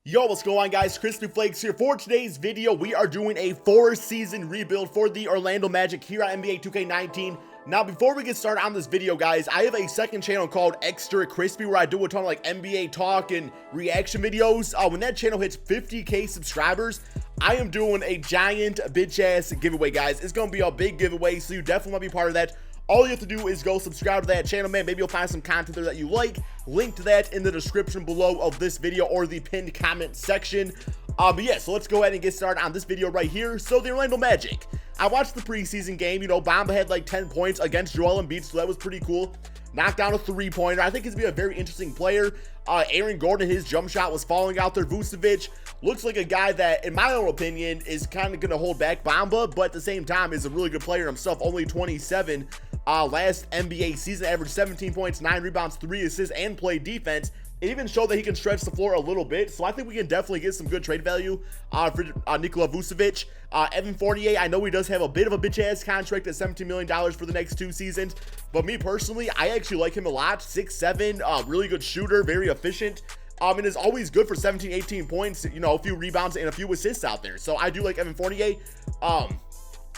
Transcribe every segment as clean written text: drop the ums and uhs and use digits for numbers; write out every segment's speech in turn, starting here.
Yo, what's going on, guys? KrispyFlakes here. For today's video, we are doing a 4-season rebuild for the Orlando Magic here on NBA 2K19. Now, before we get started on this video, guys, I have a second channel called Extra Crispy where I do a ton of like NBA talk and reaction videos. When that channel hits 50K subscribers, I am doing a giant bitch-ass giveaway, guys. It's going to be a big giveaway, so you definitely want to be part of that. All you have to do is go subscribe to that channel, man. Maybe you'll find some content there that you like. Link to that in the description below of this video or the pinned comment section. But yeah, so let's go ahead and get started on this video right here. So the Orlando Magic. I watched the preseason game. You know, Bamba had like 10 points against Joel Embiid, so that was pretty cool. Knocked down a three-pointer. I think he's going to be a very interesting player. Aaron Gordon, his jump shot was falling out there. Vucevic looks like a guy that, in my own opinion, is kind of going to hold back Bamba, but at the same time is a really good player himself. Only 27. Last NBA season, averaged 17 points, 9 rebounds, 3 assists, and played defense. It even showed that he can stretch the floor a little bit, so I think we can definitely get some good trade value for Nikola Vucevic. Evan Fournier, I know he does have a bit of a bitch-ass contract at $17 million for the next 2 seasons, but me personally, I actually like him a lot. 6'7", really good shooter, very efficient, and is always good for 17, 18 points, you know, a few rebounds and a few assists out there. So I do like Evan Fournier.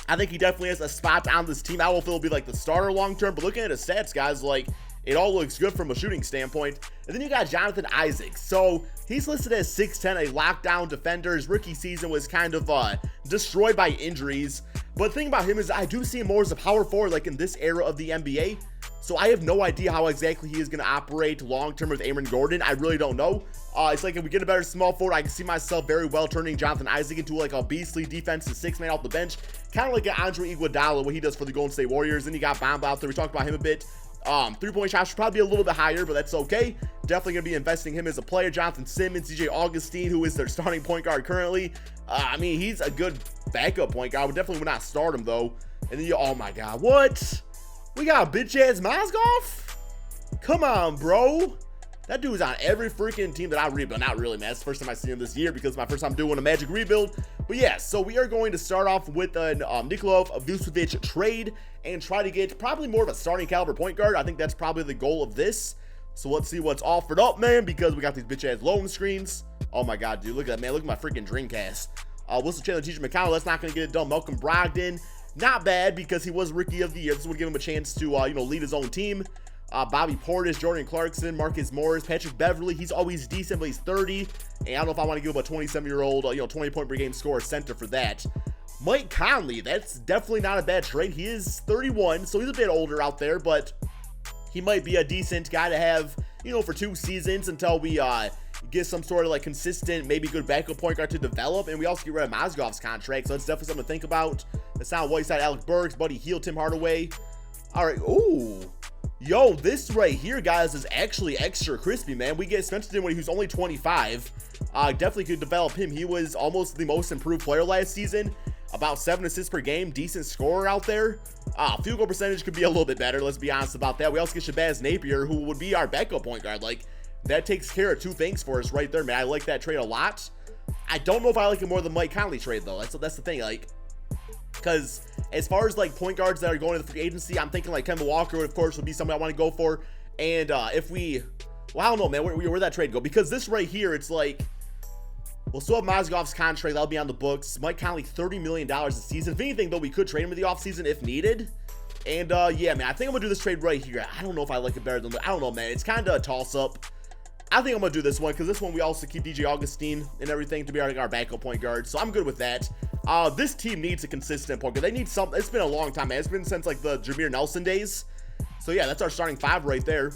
I think he definitely has a spot on this team. I don't know if it'll be like the starter long term, but looking at his stats, guys, like it all looks good from a shooting standpoint. And then you got Jonathan Isaac. So he's listed as 6'10", a lockdown defender. His rookie season was kind of destroyed by injuries. But the thing about him is I do see him more as a power forward, like in this era of the NBA. So I have no idea how exactly he is going to operate long-term with Aaron Gordon. I really don't know. It's like if we get a better small forward, I can see myself very well turning Jonathan Isaac into like a beastly defensive 6-man off the bench. Kind of like an Andre Iguodala, what he does for the Golden State Warriors. Then you got Bamba out there. We talked about him a bit. Three-point shot should probably be a little bit higher, but that's okay. Definitely going to be investing him as a player. Jonathan Simmons, DJ Augustine, who is their starting point guard currently. I mean, he's a good backup point guard. I would definitely would not start him, though. And then oh my God, what? We got bitch-ass Mozgov? Come on, bro. That dude's on every freaking team that I rebuild. Not really, man. It's the first time I see him this year because it's my first time doing a Magic rebuild. But yeah, so we are going to start off with a Nikola Vucevic trade and try to get probably more of a starting caliber point guard. I think that's probably the goal of this. So let's see what's offered up, man, because we got these bitch-ass loan screens. Oh my God, dude. Look at that, man. Look at my freaking Dreamcast. Wilson Chandler, Teacher McConnell. That's not going to get it done. Malcolm Brogdon. Not bad because he was Rookie of the Year. This would give him a chance to, you know, lead his own team. Bobby Portis, Jordan Clarkson, Marcus Morris, Patrick Beverly. He's always decent, but he's 30. And I don't know if I want to give him a 27-year-old, you know, 20-point-per-game scorer center for that. Mike Conley, that's definitely not a bad trade. He is 31, so he's a bit older out there, but he might be a decent guy to have, you know, for 2 seasons until we get some sort of like consistent, maybe good backup point guard to develop. And we also get rid of Mozgov's contract, so that's definitely something to think about. That's not Whiteside, Alec Burks, Buddy Hield, Tim Hardaway. All right, ooh. Yo, this right here, guys, is actually extra crispy, man. We get Spencer Dinwiddie, who's only 25. Definitely could develop him. He was almost the most improved player last season. About 7 assists per game. Decent scorer out there. Field goal percentage could be a little bit better. Let's be honest about that. We also get Shabazz Napier, who would be our backup point guard. Like, that takes care of 2 things for us right there, man. I like that trade a lot. I don't know if I like it more than Mike Conley trade, though. That's the thing. Like, because as far as like point guards that are going to the free agency, I'm thinking like Kemba Walker, of course, would be somebody I want to go for. And if we, well, I don't know, man, where'd that trade go? Because this right here, it's like, we'll still have Mozgov's contract. That'll be on the books. Mike Conley, $30 million a season. If anything, though, we could trade him in the offseason if needed. And yeah, man, I think I'm going to do this trade right here. I don't know if I like it better than, I don't know, man. It's kind of a toss-up. I think I'm going to do this one because this one we also keep DJ Augustine and everything to be our backup point guard. So I'm good with that. This team needs a consistent point guard. They need something. It's been a long time, man. It's been since like the Jameer Nelson days. So yeah, that's our starting 5 right there.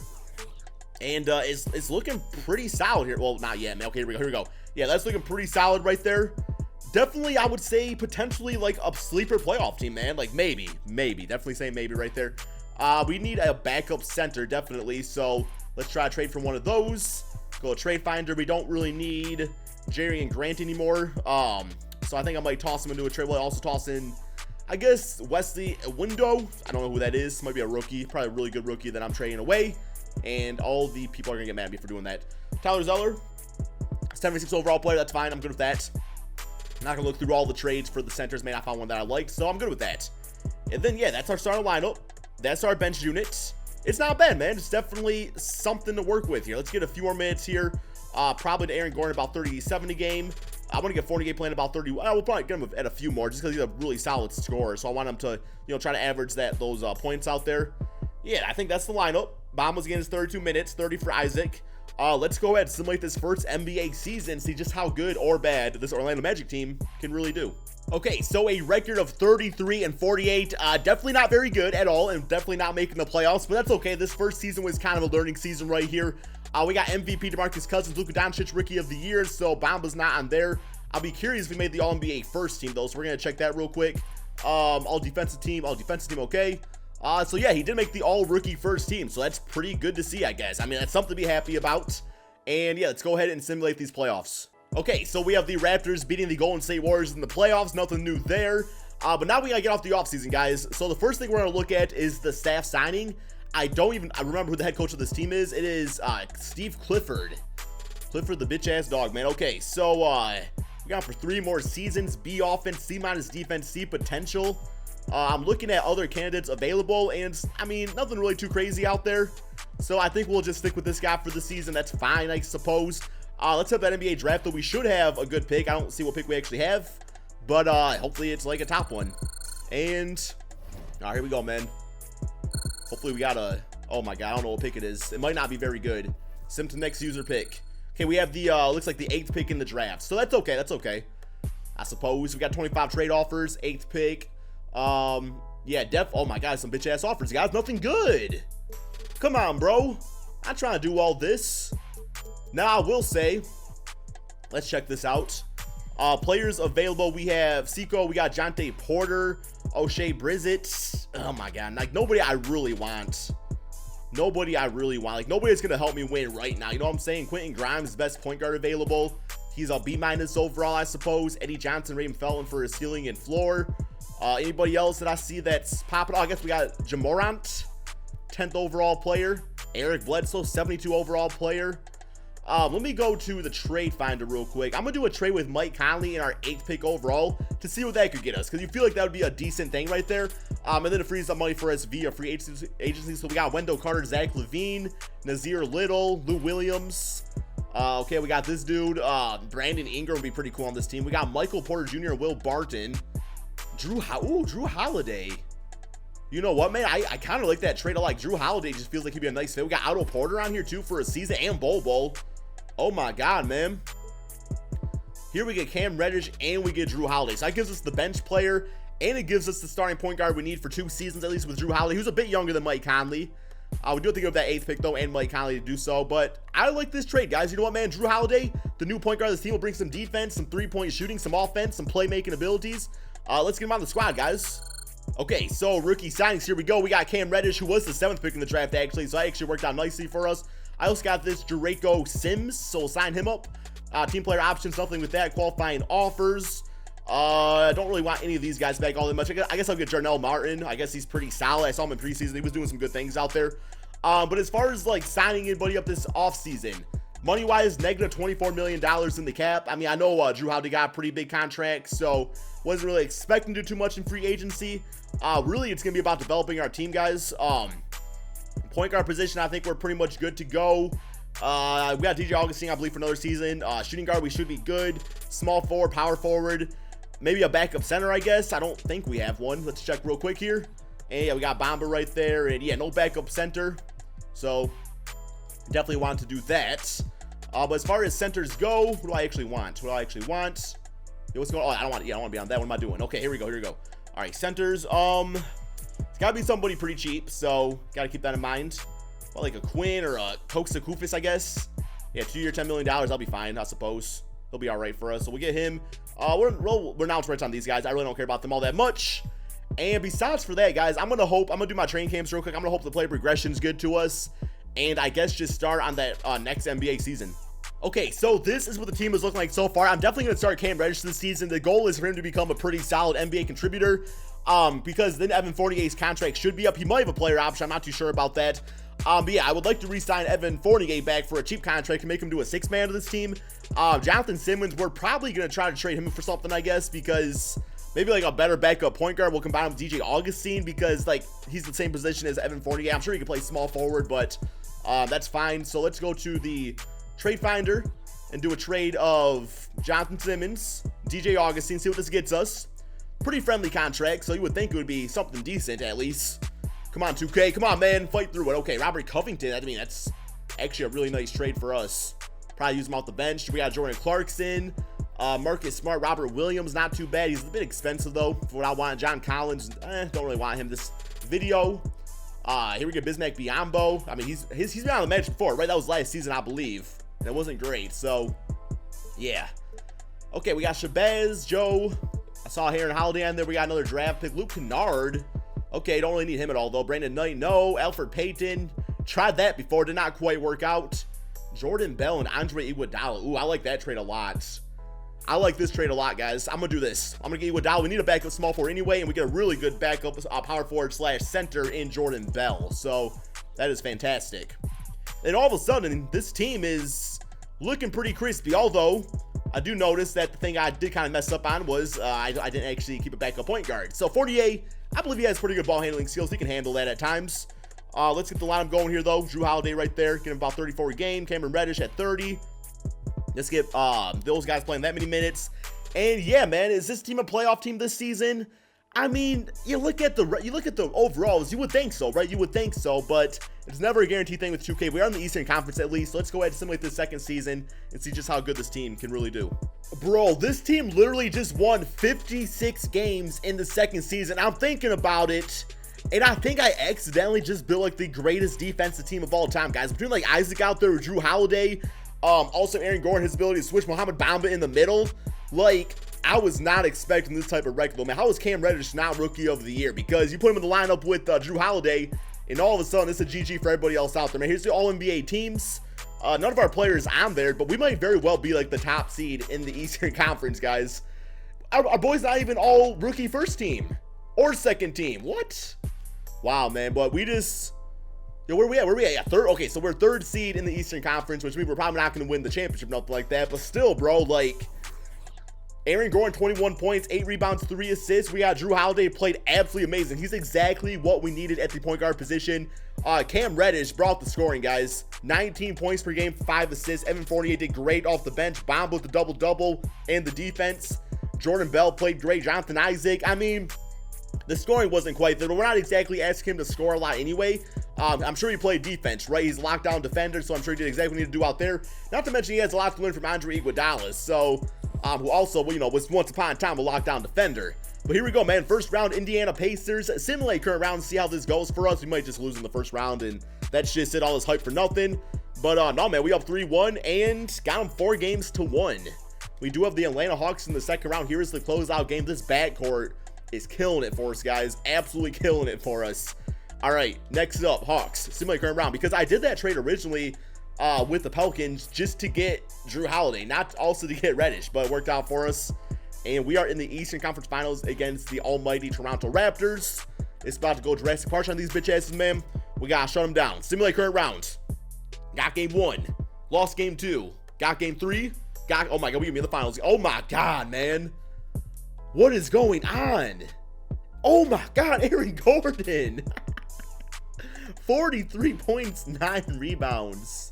And it's looking pretty solid here. Well, not yet, man. Okay, here we go. Yeah, that's looking pretty solid right there. Definitely, I would say potentially like a sleeper playoff team, man. Like maybe. Definitely say maybe right there. We need a backup center, definitely. So let's try to trade for one of those. Go to trade finder. We don't really need Jerry and Grant anymore. So I think I might toss him into a trade. Well, I also toss in, I guess, Wesley Window. I don't know who that is. Might be a rookie. Probably a really good rookie that I'm trading away. And all the people are going to get mad at me for doing that. Tyler Zeller, 76 overall player. That's fine. I'm good with that. I'm not going to look through all the trades for the centers. Man, I found one that I liked, so I'm good with that. And then, yeah, that's our starting lineup. That's our bench unit. It's not bad, man. It's definitely something to work with here. Let's get a few more minutes here Probably to Aaron Gordon about 37 a game. I want to get Fournier playing about 30. We'll probably get him at a few more just because he's a really solid scorer. So I want him to, try to average those points out there. Yeah, I think that's the lineup. Bamba's getting his 32 minutes, 30 for Isaac. Let's go ahead and simulate this first NBA season, see just how good or bad this Orlando Magic team can really do. Okay, so a record of 33 and 48, definitely not very good at all, and definitely not making the playoffs, but that's okay. This first season was kind of a learning season right here. We got MVP DeMarcus Cousins, Luka Doncic Rookie of the Year, so Bamba's not on there. I'll be curious if we made the All-NBA first team, though, so we're going to check that real quick. All defensive team, okay. So yeah, he did make the All-Rookie first team, so that's pretty good to see, I guess. I mean, that's something to be happy about. And yeah, let's go ahead and simulate these playoffs. Okay, so we have the Raptors beating the Golden State Warriors in the playoffs, nothing new there. But now we gotta get off the offseason, guys. So the first thing we're gonna look at is the staff signing. I remember who the head coach of this team is. It is Steve Clifford. Clifford, the bitch-ass dog, man. Okay, so we got for 3 more seasons. B offense, C- defense, C potential. I'm looking at other candidates available, and I mean, nothing really too crazy out there. So I think we'll just stick with this guy for the season. That's fine, I suppose. Let's have that NBA draft, though. We should have a good pick. I don't see what pick we actually have, but hopefully it's like a top one. And all right, here we go, man. Hopefully we got a, oh my god, I don't know what pick it is. It might not be very good. Sim to next user pick. Okay, we have the looks like the 8th pick in the draft, so that's okay. I suppose we got 25 trade offers, 8th pick. Yeah, oh my god, some bitch ass offers, guys. Nothing good. Come on, bro. I'm trying to do all this. Now I will say, let's check this out. Players available, we have Seco, we got Jonte Porter, O'Shea Brissett. Oh my god, like nobody I really want. Like nobody's gonna help me win right now. You know what I'm saying? Quentin Grimes, best point guard available. He's a B- overall, I suppose. Eddie Johnson, Raymond Felton for his ceiling and floor. Anybody else that I see that's popping? I guess we got Jamorant, 10th overall player. Eric Bledsoe, 72 overall player. Let me go to the trade finder real quick. I'm gonna do a trade with Mike Conley in our 8th pick overall to see what that could get us, because you feel like that would be a decent thing right there. And then it frees up money for us via free agency. So we got Wendell Carter, Zach LaVine, Nazir Little, Lou Williams. Okay, we got this dude. Brandon Ingram would be pretty cool on this team. We got Michael Porter Jr. and Will Barton. Drew Holiday. You know what, man? I kind of like that trade. I like Drew Holiday. Just feels like he'd be a nice fit. We got Otto Porter on here too for a season, and Bobo. Oh my god, man. Here we get Cam Reddish and we get Drew Holiday. So that gives us the bench player, and it gives us the starting point guard we need for 2 seasons at least with Drew Holiday, who's a bit younger than Mike Conley. We do have to give that 8th pick though, and Mike Conley to do so. But I like this trade, guys. You know what, man? Drew Holiday, the new point guard of this team, will bring some defense, some 3-point shooting, some offense, some playmaking abilities. Let's get him on the squad, guys. Okay, so rookie signings, here we go. We got Cam Reddish, who was the 7th pick in the draft, actually, so that actually worked out nicely for us. I also got this Jericho Sims, so we'll sign him up. Team player options, nothing with that. Qualifying offers. I don't really want any of these guys back all that much. I guess I'll get Jarnell Martin. I guess he's pretty solid. I saw him in preseason. He was doing some good things out there. But as far as like signing anybody up this offseason, money-wise, negative $24 million in the cap. I mean, I know Drew Holiday got a pretty big contract, so wasn't really expecting to do too much in free agency. Really, it's going to be about developing our team, guys. Point guard position, I think we're pretty much good to go. We got DJ Augustine, I believe, for another season. Shooting guard, we should be good. Small forward, power forward. Maybe a backup center, I guess. I don't think we have one. Let's check real quick here. And yeah, we got Bamba right there. And yeah, no backup center. So definitely want to do that. But as far as centers go, what do I actually want? Yo, what's going on? Oh, I don't want to be on that. What am I doing? Okay, here we go. All right, centers. It's gotta be somebody pretty cheap, so gotta keep that in mind. Well, like a Quinn or a Coxa Kufis, I guess. Yeah, 2-year, $10 million. I'll be fine, I suppose. He'll be all right for us. So we get him. We're now rich on these guys. I really don't care about them all that much. And besides for that, guys, I'm gonna do my training camps real quick. I'm gonna hope the player progression's good to us, and I guess just start on that next NBA season. Okay, so this is what the team is looking like so far. I'm definitely going to start Cam Reddish this season. The goal is for him to become a pretty solid NBA contributor, because then Evan Fournier's contract should be up. He might have a player option. I'm not too sure about that. But yeah, I would like to re-sign Evan Fournier back for a cheap contract to make him do a 6-man of this team. Jonathan Simmons, we're probably going to try to trade him for something, I guess, because maybe like a better backup point guard. We'll combine him with DJ Augustine because like he's the same position as Evan Fournier. I'm sure he can play small forward, but that's fine. So let's go to the trade finder. and do a trade of Jonathan Simmons, DJ Augustine, see what this gets us. Pretty friendly contract, so you would think it would be something decent at least. Come on, 2K. Come on, man. Fight through it. Okay, Robert Covington. I mean, that's actually a really nice trade for us. Probably use him off the bench. We got Jordan Clarkson, Marcus Smart, Robert Williams. Not too bad. He's a bit expensive, though, for what I want. John Collins. Don't really want him this video. Here we go. Bismack Biyombo. I mean, he's been on the bench before, right? That was last season, I believe. And it wasn't great, so, yeah. Okay, we got Shabazz, Joe. I saw Aaron Holiday on there. We got another draft pick. Luke Kennard. Okay, don't really need him at all, though. Brandon Knight, no. Alfred Payton. Tried that before. Did not quite work out. Jordan Bell and Andre Iguodala. Ooh, I like that trade a lot. I like this trade a lot, guys. I'm going to do this. I'm going to get Iguodala. We need a backup small forward anyway, and we get a really good backup power forward / center in Jordan Bell. So, that is fantastic. And all of a sudden, this team is looking pretty crispy, although I do notice that the thing I did kind of mess up on was I didn't actually keep a backup point guard. So, Fortier, I believe he has pretty good ball handling skills. He can handle that at times. Let's get the lineup going here, though. Drew Holiday right there, getting about 34 a game. Cameron Reddish at 30. Let's get those guys playing that many minutes. And yeah, man, is this team a playoff team this season? I mean, you look at the overalls, you would think so, right? You would think so, but it's never a guaranteed thing with 2K. We are in the Eastern Conference at least. So let's go ahead and simulate this second season and see just how good this team can really do. Bro, this team literally just won 56 games in the second season. I'm thinking about it, and I think I accidentally just built like the greatest defensive team of all time, guys. Between like Isaac out there with Drew Holiday, also Aaron Gordon, his ability to switch Mohamed Bamba in the middle, like, I was not expecting this type of record, though, man. How is Cam Reddish not Rookie of the Year? Because you put him in the lineup with Drew Holiday, and all of a sudden, it's a GG for everybody else out there, man. Here's the All-NBA teams. None of our players on there, but we might very well be, like, the top seed in the Eastern Conference, guys. Our boys not even all rookie first team or second team. What? Wow, man. But we just... Yo, where are we at? Where are we at? Yeah, third. Okay, so we're third seed in the Eastern Conference, which means we're probably not going to win the championship, nothing like that. But still, bro, like... Aaron Gordon, 21 points, 8 rebounds, 3 assists. We got Drew Holiday, played absolutely amazing. He's exactly what we needed at the point guard position. Cam Reddish brought the scoring, guys. 19 points per game, 5 assists. Evan Fournier did great off the bench. Bamba with the double-double and the defense. Jordan Bell played great. Jonathan Isaac. I mean, the scoring wasn't quite there, but we're not exactly asking him to score a lot anyway. I'm sure he played defense, right? He's a lockdown defender, so I'm sure he did exactly what he needed to do out there. Not to mention he has a lot to learn from Andre Iguodala, so... who also, you know, was once upon a time a lockdown defender. But here we go, man. First round, Indiana Pacers. Simulate current round, see how this goes for us. We might just lose in the first round, and that's just it, all this hype for nothing. But, no, man, we up 3-1, and got them 4 games to 1. We do have the Atlanta Hawks in the second round. Here is the closeout game. This backcourt is killing it for us, guys. Absolutely killing it for us. All right, next up, Hawks. Simulate current round. Because I did that trade originally with the Pelicans just to get Drew Holiday, not also to get Reddish, but it worked out for us. And we are in the Eastern Conference Finals against the almighty Toronto Raptors. It's about to go Jurassic Park on these bitch asses, man. We gotta shut them down. Simulate current round. Got game 1. Lost game 2. Got game 3. Got, oh my God, we gonna be in the finals. Oh my God, man. What is going on? Oh my God, Aaron Gordon. 43 points, 9 rebounds.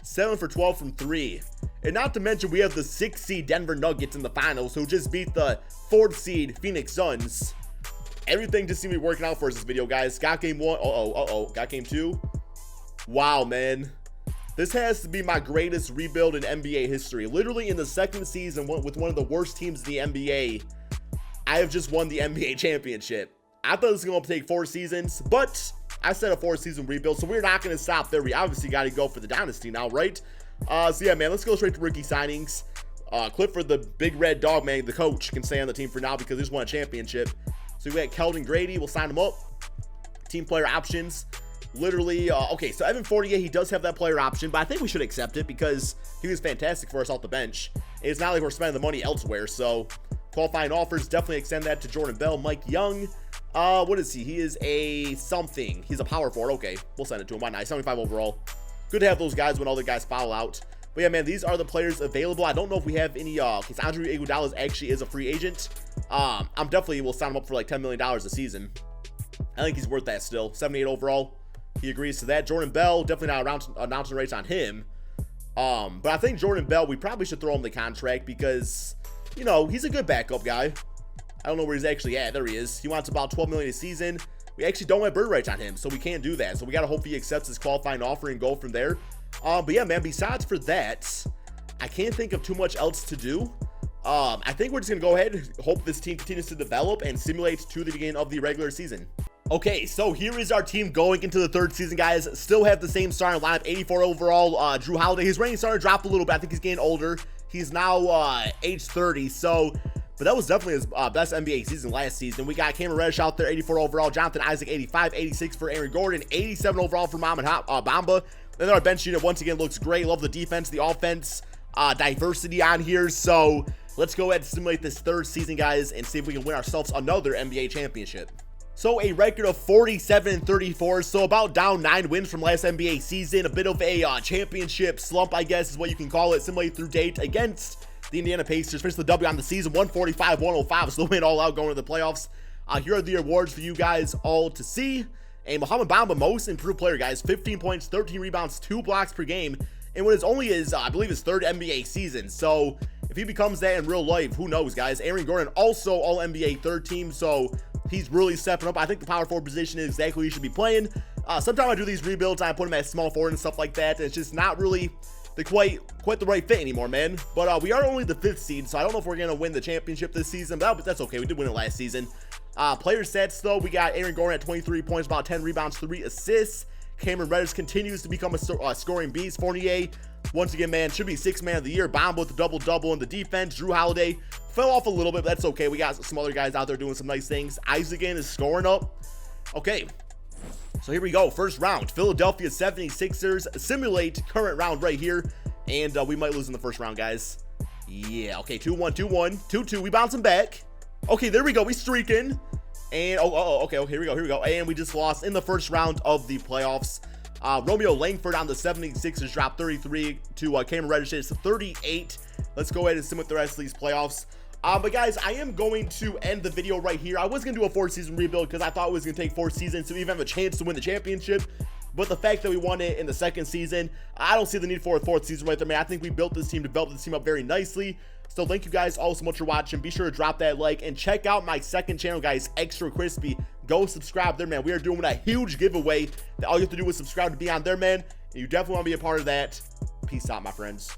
7 for 12 from 3. And not to mention, we have the 6th seed Denver Nuggets in the finals, who just beat the 4th seed Phoenix Suns. Everything just seemed to be working out for us this video, guys. Got game 1. Got game 2. Wow, man. This has to be my greatest rebuild in NBA history. Literally in the second season with one of the worst teams in the NBA, I have just won the NBA championship. I thought this was going to take 4 seasons, but I said a 4-season rebuild, so we're not going to stop there. We obviously got to go for the Dynasty now, right? So yeah, man, let's go straight to rookie signings. Clip for the big red dog, man. The coach can stay on the team for now because he just won a championship. So we got Keldon Grady. We'll sign him up. Team player options. Literally, okay, so Evan Fournier, he does have that player option, but I think we should accept it because he was fantastic for us off the bench. It's not like we're spending the money elsewhere, so qualifying offers, definitely extend that to Jordan Bell. Mike Young. What is he? He is a something. He's a power forward. Okay, we'll send it to him. Why not? 75 overall. Good to have those guys when all the guys foul out. But yeah, man, these are the players available. I don't know if we have any, because Andre Iguodala actually is a free agent. I'm definitely will sign him up for like $10 million a season. I think he's worth that still. 78 overall. He agrees to that. Jordan Bell, definitely not announcing rates on him. But I think Jordan Bell, we probably should throw him the contract because, you know, he's a good backup guy. I don't know where he's actually at. There he is. He wants about $12 million a season. We actually don't have bird rights on him, so we can't do that. So we got to hope he accepts his qualifying offer and go from there. But yeah, man, besides for that, I can't think of too much else to do. I think we're just going to go ahead and hope this team continues to develop and simulate to the beginning of the regular season. Okay, so here is our team going into the third season, guys. Still have the same starting lineup, 84 overall. Drew Holiday, his rating started to drop a little bit. I think he's getting older. He's now age 30, so... But that was definitely his best NBA season last season. We got Cameron Reddish out there, 84 overall. Jonathan Isaac, 85, 86 for Aaron Gordon, 87 overall for Mohamed Bamba. And then our bench unit, once again, looks great. Love the defense, the offense, diversity on here. So let's go ahead and simulate this third season, guys, and see if we can win ourselves another NBA championship. So a record of 47-34, so about down 9 wins from last NBA season. A bit of a championship slump, I guess, is what you can call it. Simulate through date against the Indiana Pacers. Finished the W on the season, 145-105, so win all out going to the playoffs. Here are the awards for you guys all to see. And Mohamed Bamba, most improved player, guys. 15 points, 13 rebounds, 2 blocks per game. And what is only his, I believe, his third NBA season. So if he becomes that in real life, who knows, guys. Aaron Gordon, also all NBA third team. So he's really stepping up. I think the power forward position is exactly who he should be playing. Sometimes I do these rebuilds, I put him at small forward and stuff like that. And it's just not really quite the right fit anymore, man. But we are only the 5th seed, so I don't know if we're gonna win the championship this season, but that's okay. We did win it last season. Player stats, though, we got Aaron Gordon at 23 points, about 10 rebounds, 3 assists. Cameron Reddish continues to become a scoring beast. Fournier, once again, man, should be 6th man of the year. Bamba with the double-double in the defense. Drew Holiday fell off a little bit, but that's okay. We got some other guys out there doing some nice things. Isaac again is scoring up. Okay. So here we go, first round, Philadelphia 76ers, simulate current round right here, and we might lose in the first round, guys. Yeah, okay, 2-1, 2-1, 2-2, we bouncing back. Okay, there we go, we streaking, and, okay, here we go, and we just lost in the first round of the playoffs. Romeo Langford on the 76ers dropped 33 to Cameron Reddish, it's 38. Let's go ahead and simulate the rest of these playoffs. But guys, I am going to end the video right here. I was going to do a 4-season rebuild because I thought it was going to take 4 seasons to even have a chance to win the championship. But the fact that we won it in the 2nd season, I don't see the need for a 4th season right there, man. I think we built this team, developed this team up very nicely. So thank you guys all so much for watching. Be sure to drop that like and check out my 2nd channel, guys, Extra Crispy. Go subscribe there, man. We are doing a huge giveaway that all you have to do is subscribe to be on there, man. And you definitely want to be a part of that. Peace out, my friends.